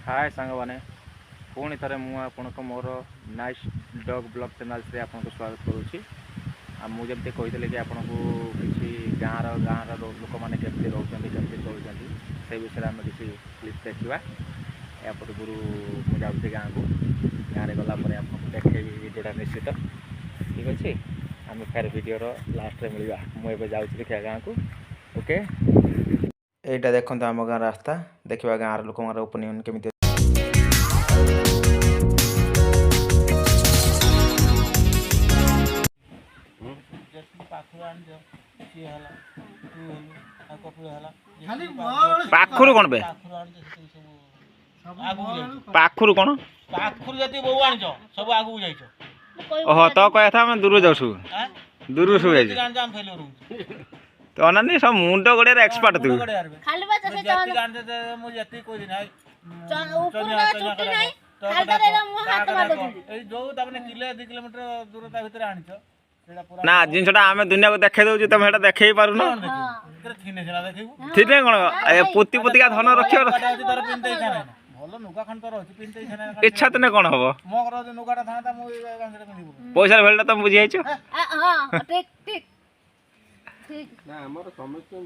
हाय सांग मैंने पुणी थे मुझे मोर नाइस डॉग ब्लॉग चैनल से आपको स्वागत करुँची मुझे कही कि आपको किसी गाँव लोक मैंने केमती रोचे केमती चलुँच से विषय में किसी क्लिप देखा या पूर्व मुझे गाँव को गाँव में गलापर आपको देखे भिडियोटा निश्चित ठीक अच्छे आम फेर भिडियो लास्ट में मिलवा मुझे जाऊँ देखा गाँव को ओके यहीटा देखते आम गाँव रास्ता देखा गाँव लोक ओपिनियन केमी पाखुर कौन बे पाखुर कौन पाखुर जति बहु आनिछ सब आगु जाइछ ओहो तो कहया था मैं दूर जाऊँ दूर सु जाइछ जान फेलियर तो अनानी सब मुंड गड़िया एक्सपर्ट तू खाली बात से जति जान दे मु जति कोइ दिन है ऊपर का छुट्टी नहीं खालटा रे मु हाथ मार दे ए जो तबने किलो 2 किलोमीटर दूरता भीतर आनिछ सेटा पूरा ना जिनसटा आमे दुनिया को देखे दउची तुम हेटा देखै पारु ना करे थिने सेना देखिबु ठीक है कोन पोती पोती का धन रखियो तोर पिनते खाना भलो नुका खन तोर अछि पिनते खाना इच्छा तने कोन हबो मो कर नुकाटा थाना मु गांगरे पिनिबु पैसा भेलटा तुम बुझियाइछो हां ठीक ठीक ठीक ना हमर समस्या